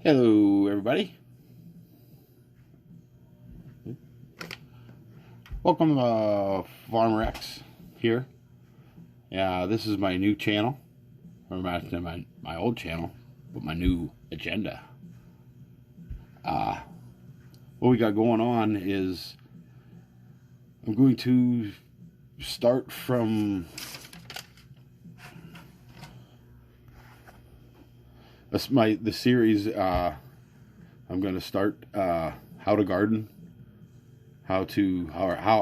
Hello, everybody. Welcome to FarmerX here. Yeah, this is my new channel, or my old channel, but my new agenda. What we got going on is I'm going to start from the series. I'm going to start how to garden, how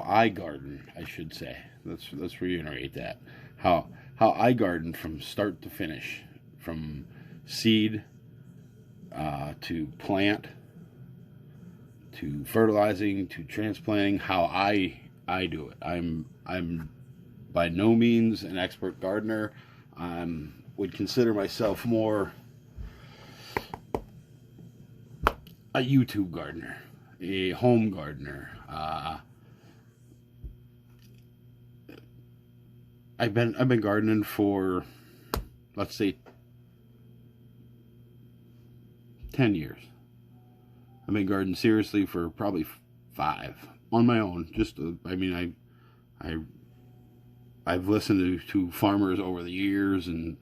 I garden, I should say. Let's reiterate that. How I garden from start to finish, from seed to plant to fertilizing to transplanting. How I do it. I'm by no means an expert gardener. Would consider myself more a YouTube gardener, a home gardener. I've been gardening for, let's say, 10 years. I've been gardening seriously for probably 5 on my own. I've listened to farmers over the years, and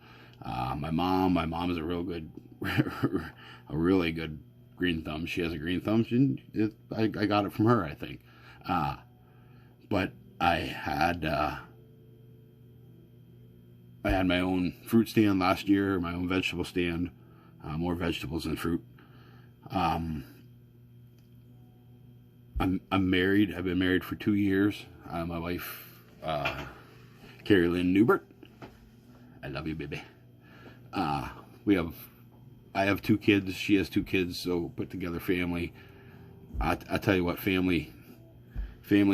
my mom is a real good, a really good green thumb. She has a green thumb. I got it from her, I think. But I had my own fruit stand last year, my own vegetable stand, more vegetables than fruit. I'm married. I've been married for 2 years. My wife, Carrie Lynn Newbert. I love you, baby. I have 2 kids. She has 2 kids. So put together family. I tell you what, family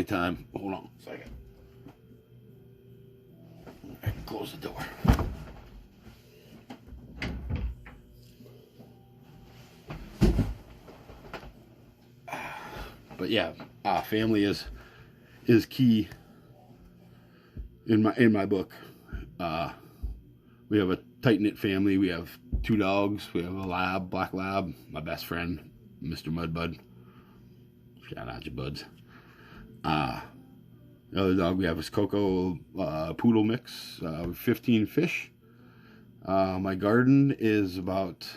time. Hold on a second. I can close the door. But yeah, family is key in my book. We have a tight-knit family. We have 2 dogs. We have a black lab, my best friend, Mr. Mudbud. Shout out your buds. The other dog we have is Coco, poodle mix, 15 fish. My garden is about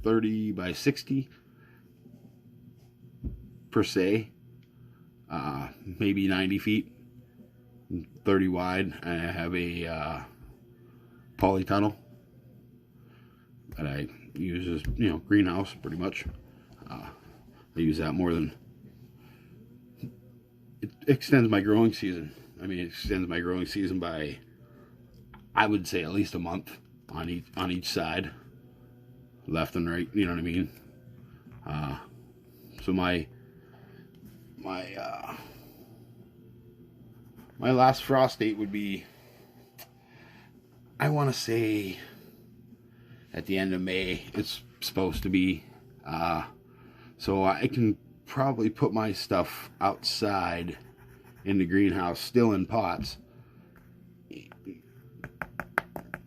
30 by 60 per se, maybe 90 feet, 30 wide. I have a polytunnel that I use as, greenhouse pretty much. I use that more than it extends my growing season. I mean, it extends my growing season by, I would say, at least a month on each side, left and right. You know what I mean? So my last frost date would be, I want to say, at the end of May. It's supposed to be. So I can probably put my stuff outside in the greenhouse, still in pots,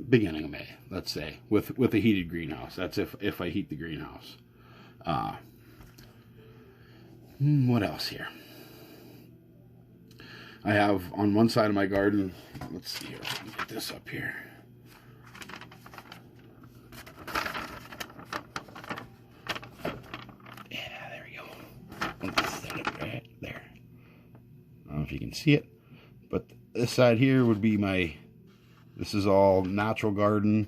beginning of May, let's say, with a heated greenhouse. That's if I heat the greenhouse. What else here? I have on one side of my garden, let's see here, if I can get this up here. Yeah, there we go. Let's set it right there. I don't know if you can see it, but this side here would be this is all natural garden.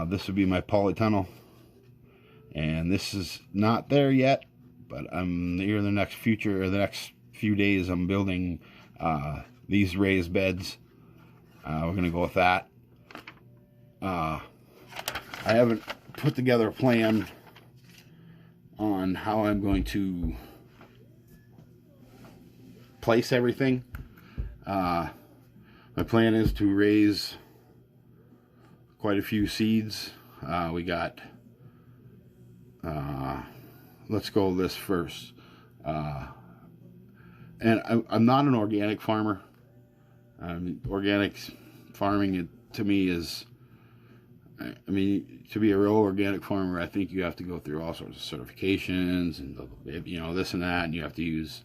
This would be my polytunnel. And this is not there yet, but I'm near the next few days I'm building these raised beds. We're gonna go with that. I haven't put together a plan on how I'm going to place everything. My plan is to raise quite a few seeds. We got, let's go this first. And I'm not an organic farmer. Organic farming, to me, is I mean, to be a real organic farmer, I think you have to go through all sorts of certifications and, you know, this and that, and you have to use.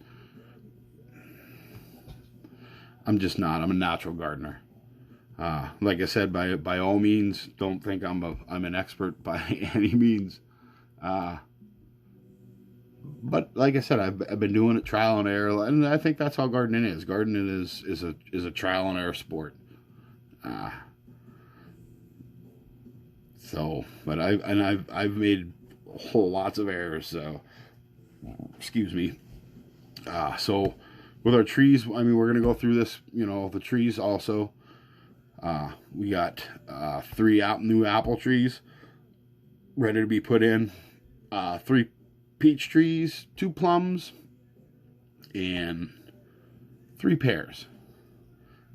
I'm just not. I'm a natural gardener. Like I said, by all means, don't think I'm an expert by any means. But like I said, I've been doing it trial and error, and I think that's how gardening is. Gardening is a trial and error sport. So, but I've made whole lots of errors. So, excuse me. So with our trees, I mean, we're gonna go through this. You know, the trees also. We got 3 new apple trees ready to be put in. 3 peach trees, 2 plums, and 3 pears.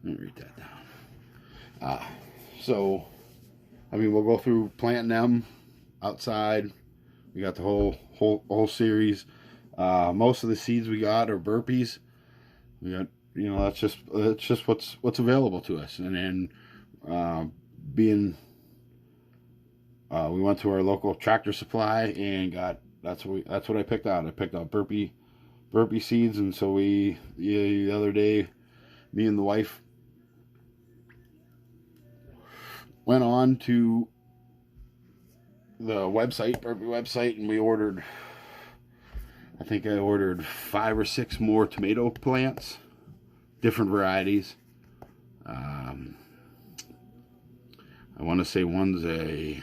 Let me write that down. So, I mean, we'll go through planting them outside. We got the whole series. Most of the seeds we got are burpees. We got, you know, that's just what's available to us. And then we went to our local Tractor Supply and got that's what I picked out. I picked out burpee seeds, and so the other day, me and the wife went on to the website, burpee website, and we ordered. I think I ordered 5 or 6 more tomato plants, different varieties. I want to say one's an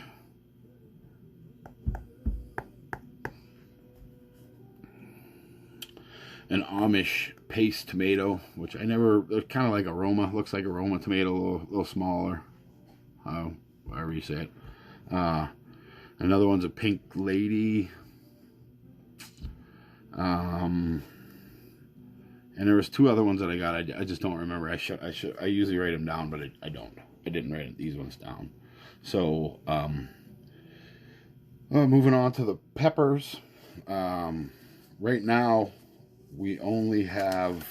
Amish paste tomato, which I never. It's kind of like aroma. Looks like aroma tomato, a little smaller. However you say it. Another one's a pink lady. And there was 2 other ones that I got. I just don't remember. I usually write them down, but I don't. I didn't write these ones down. So moving on to the peppers. Right now we only have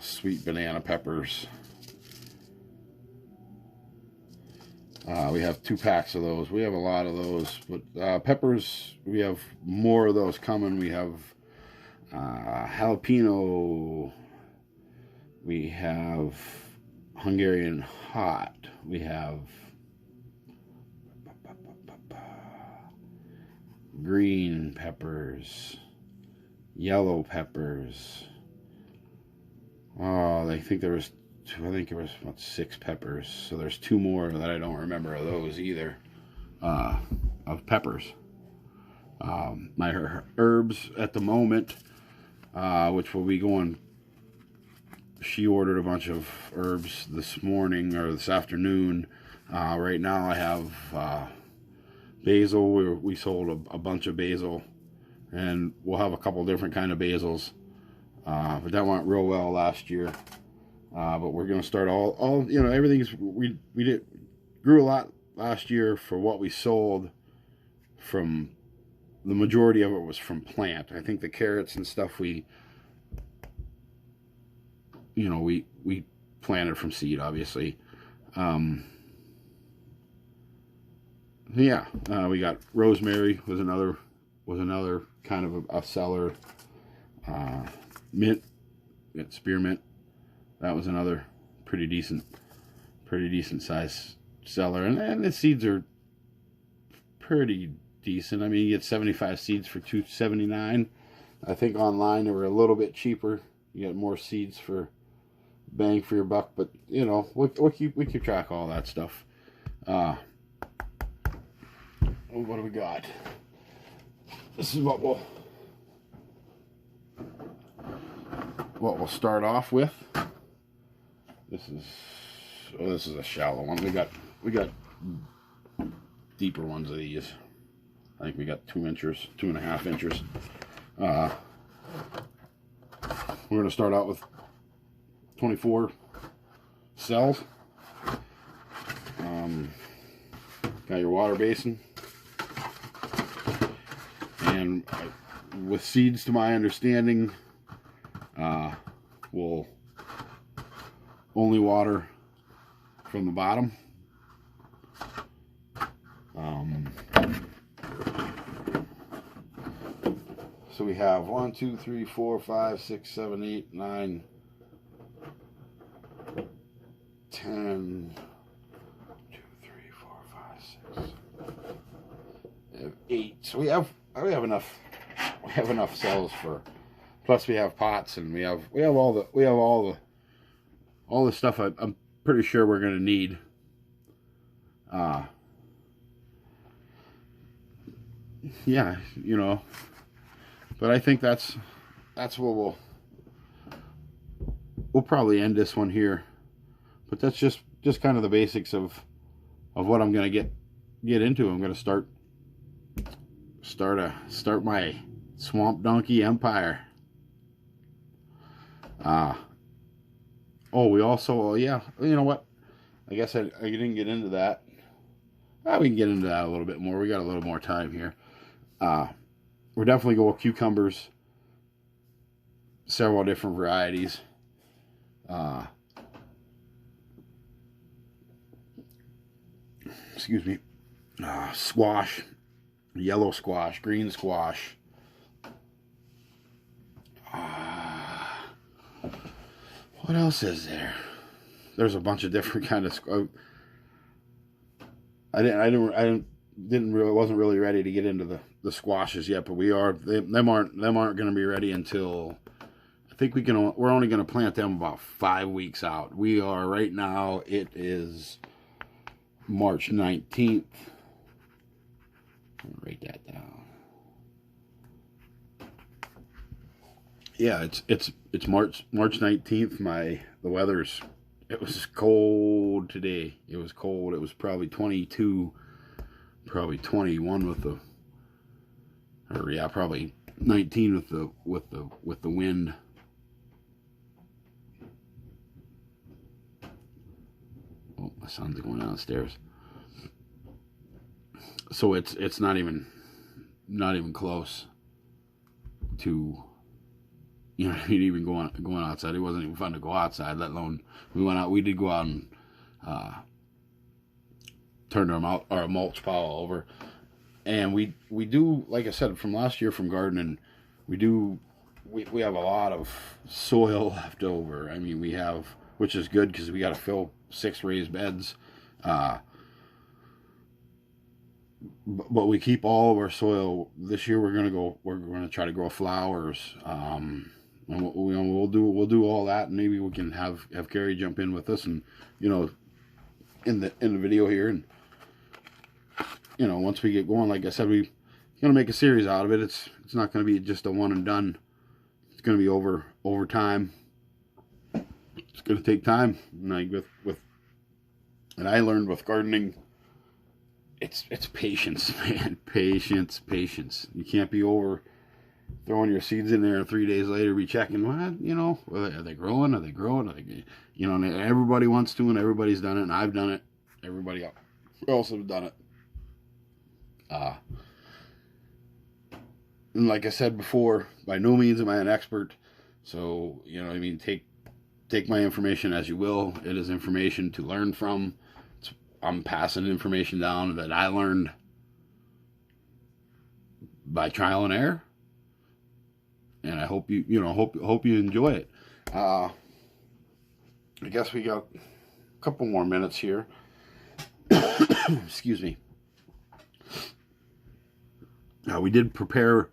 sweet banana peppers. We have 2 packs of those. We have a lot of those, but peppers, we have more of those coming. We have jalapeno. We have Hungarian hot. We have green peppers, yellow peppers. Oh, I think there was about 6 peppers. So there's 2 more that I don't remember of those either. Of peppers. My herbs at the moment, which will be going. She ordered a bunch of herbs this morning or this afternoon. Right now I have basil. We sold a bunch of basil, and we'll have a couple different kind of basils. But that went real well last year. But we're going to start all you know, everything's, we grew a lot last year for what we sold. From the majority of it was from plant. I think the carrots and stuff we planted from seed, obviously. Yeah, we got rosemary was another kind of a seller. Mint, we got spearmint. That was another pretty decent size seller, and the seeds are pretty decent. I mean, you get 75 seeds for $2.79. I think online they were a little bit cheaper. You get more seeds for bang for your buck, but you know, we keep track of all that stuff. What do we got? This is what we'll start off with. This is a shallow one. We got deeper ones of these. I think we got 2 inches, 2.5 inches. We're going to start out with 24 cells. Got your water basin. And with seeds, to my understanding, we'll only water from the bottom. So we have 1, 2, 3, 4, 5, 6, 7, 8, 9, 10, 2, 3, 4, 5, 6, 8. So we have enough. We have enough cells for. Plus we have pots, and we have all the stuff I'm pretty sure we're gonna need. Yeah, you know. But I think that's what we'll probably end this one here. But that's just kind of the basics of what I'm gonna get into. I'm gonna start my swamp donkey empire. Oh, we also, yeah, you know what? I guess I didn't get into that. We can get into that a little bit more. We got a little more time here. We're definitely going with cucumbers. Several different varieties. Excuse me. Squash. Yellow squash. Green squash. What else is there? There's a bunch of different kind of. I wasn't really ready to get into the squashes yet, but we are. Them aren't going to be ready until I think we're only going to plant them about 5 weeks out. We are right now. It is March 19th. I'll write that down. Yeah, it's March 19th. The weather's, it was cold today. It was cold. It was probably 22, probably 21 with the, or yeah, probably 19 with the wind. Oh, my son's going downstairs. So it's not even close to. You know what I mean? Even going outside, it wasn't even fun to go outside. Let alone we went out. We did go out and turned our mulch pile over, and we do, like I said, from last year from gardening, we have a lot of soil left over. I mean, we have, which is good because we got to fill 6 raised beds, but we keep all of our soil. This year we're gonna try to grow flowers. And we'll do all that, and maybe we can have Carrie jump in with us, and you know, in the video here, and you know, once we get going, like I said, we're gonna make a series out of it. It's not gonna be just a one and done. It's gonna be over time. It's gonna take time. Like and I learned with gardening, it's patience, man. Patience. You can't be over throwing your seeds in there and 3 days later be checking, what, you know, are they growing? You know, and everybody wants to, and everybody's done it, and I've done it. Everybody else has done it. And like I said before, by no means am I an expert. So, you know, I mean, take my information as you will. It is information to learn from. I'm passing information down that I learned by trial and error. And I hope you enjoy it. I guess we got a couple more minutes here. Excuse me. We did prepare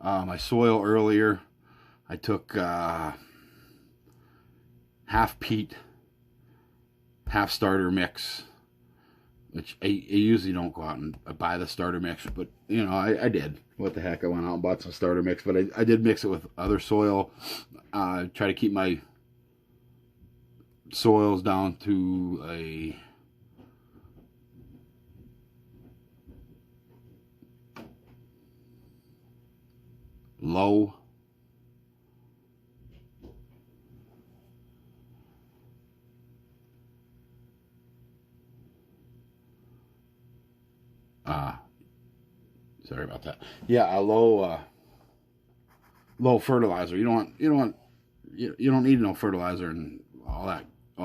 my soil earlier. I took half peat, half starter mix, which I usually don't go out and buy the starter mix, but you know, I did. What the heck, I went out and bought some starter mix, but I did mix it with other soil. Try to keep my soils down to a low. Sorry about that. Yeah, a low fertilizer. You don't need no fertilizer and all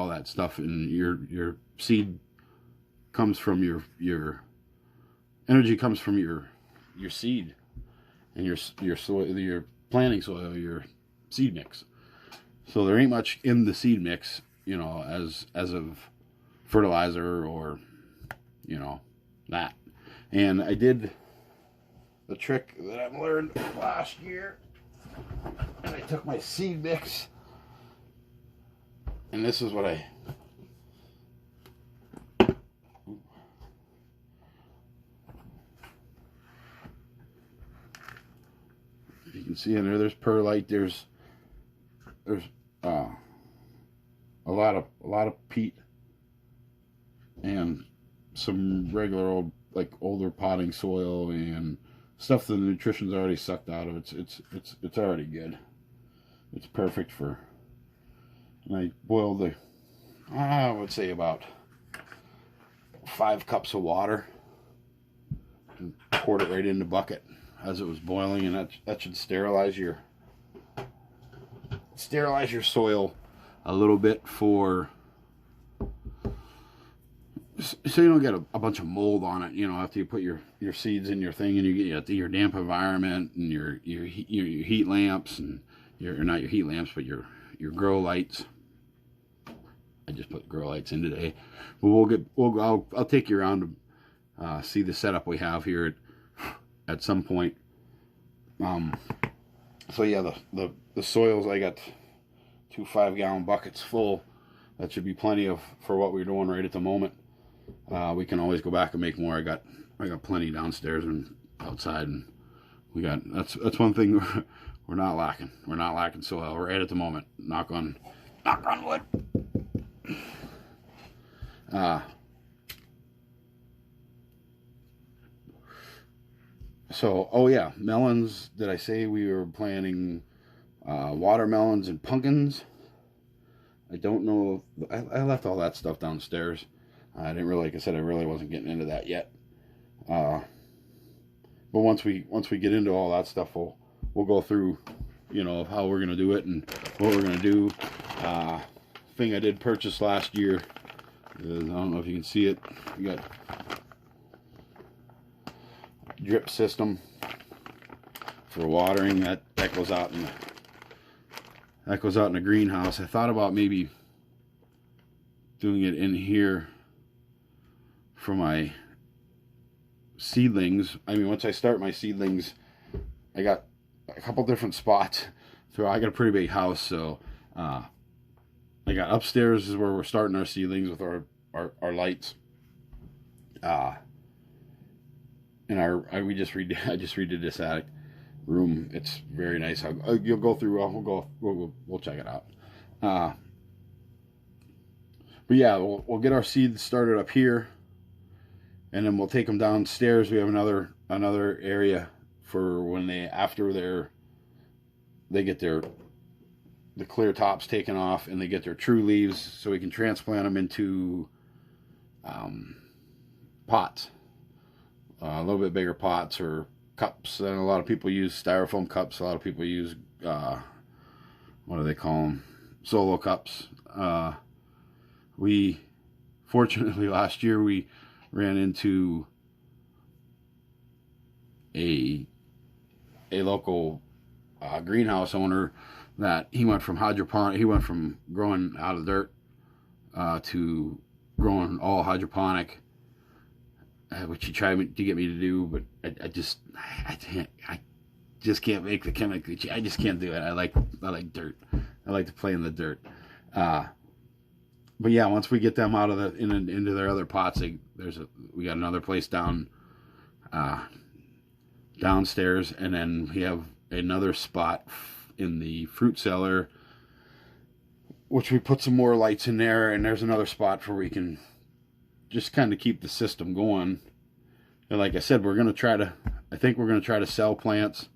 that stuff. And your seed comes from your energy comes from your seed, and your soil, your planting soil, your seed mix. So there ain't much in the seed mix, you know, as of fertilizer or, you know, that. And I did the trick that I've learned last year, and I took my seed mix, and this is what you can see in there, there's perlite, there's a lot of peat and some regular old, like, older potting soil and stuff that the nutrition's already sucked out of. It's already good. It's perfect for. And I boiled I would say about 5 cups of water and poured it right in the bucket as it was boiling, and that should sterilize your soil a little bit for, so you don't get a bunch of mold on it, you know, after you put your seeds in your thing, and you get your damp environment and your heat lamps, and not your heat lamps, but your grow lights. I just put grow lights in today, but I'll take you around to see the setup we have here at some point. So yeah, the soils, I got 2 5-gallon buckets full. That should be plenty for what we're doing right at the moment. We can always go back and make more. I got plenty downstairs and outside, and that's one thing we're not lacking. We're not lacking soil right at the moment. Knock on wood. So, oh yeah, melons. Did I say we were planting watermelons and pumpkins? I don't know. I left all that stuff downstairs. I didn't really, like I said, I really wasn't getting into that yet. But once we get into all that stuff, we'll go through, you know, how we're gonna do it and what we're gonna do. Thing I did purchase last year is, I don't know if you can see it. We got drip system for watering that goes out in the greenhouse. I thought about maybe doing it in here for my seedlings. I mean, once I start my seedlings, I got a couple different spots. So I got a pretty big house, so I got upstairs is where we're starting our seedlings with our lights. And I just redid this attic room. It's very nice. You'll go through. We'll check it out. But yeah, we'll get our seeds started up here, and then we'll take them downstairs. We have another area for when they get the clear tops taken off and they get their true leaves, so we can transplant them into pots, a little bit bigger pots or cups. And a lot of people use styrofoam cups. A lot of people use what do they call them? Solo cups. We fortunately last year we ran into a local greenhouse owner that he went from growing out of dirt to growing all hydroponic, which he tried to get me to do, but I just can't make the chemical. I just can't do it. I like dirt. I like to play in the dirt. But yeah, once we get them out of into their other pots, we got another place downstairs, and then we have another spot in the fruit cellar, which we put some more lights in there, and there's another spot where we can just kind of keep the system going. And like I said, I think we're gonna try to sell plants,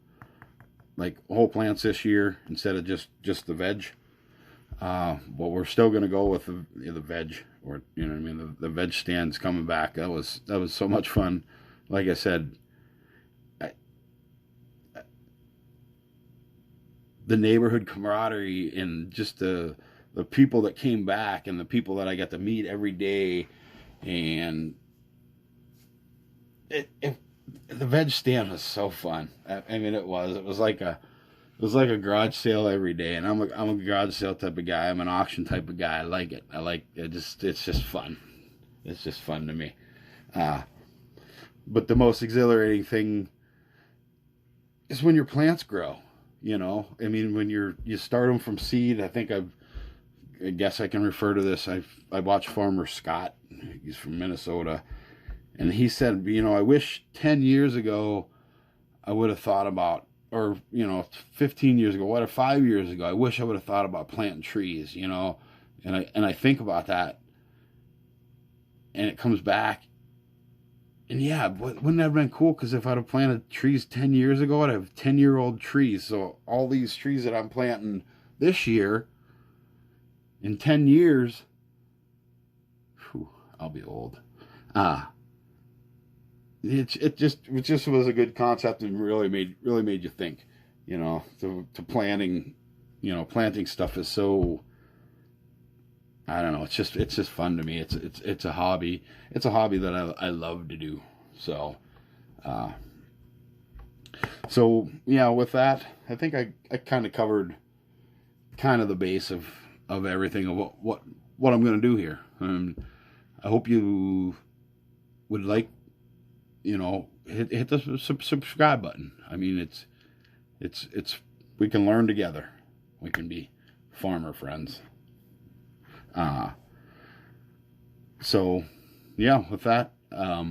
like whole plants this year instead of just the veg. But we're still gonna go with the veg, or you know what I mean. The veg stand's coming back. That was so much fun. Like I said, the neighborhood camaraderie and just the people that came back and the people that I got to meet every day, and the veg stand was so fun. I mean, it was like a garage sale every day, and I'm a garage sale type of guy. I'm an auction type of guy. I like it. It's just fun. It's just fun to me. But the most exhilarating thing is when your plants grow. You know, I mean, when you start them from seed. I guess I can refer to this. I watched Farmer Scott. He's from Minnesota, and he said, you know, I wish 10 years ago I would have thought about, or, you know, 15 years ago, what, 5 years ago, I wish I would have thought about planting trees, you know, and I think about that, and it comes back, and yeah, wouldn't that have been cool? Because if I'd have planted trees 10 years ago, I'd have 10-year-old trees. So all these trees that I'm planting this year, in 10 years, whew, I'll be old. It just was a good concept, and really made you think, you know, to planting, you know, planting stuff is so, I don't know, it's just fun to me. It's a hobby. It's a hobby that I love to do. So yeah, with that, I think I kind of covered kind of the base of everything of what I'm going to do here. I hope you would like, you know, hit the subscribe button. I mean, it's we can learn together. We can be farmer friends. So yeah, with that, I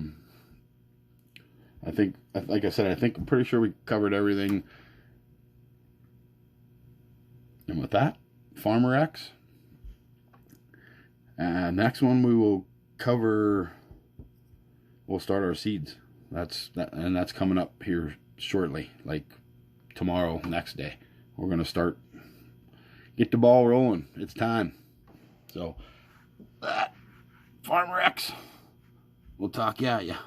think, like I said, I'm pretty sure we covered everything. And with that, FarmerX. And next one we will cover, we'll start our seeds. That's coming up here shortly, like tomorrow, next day. We're going to start, get the ball rolling. It's time. So, FarmerX, we'll talk at ya.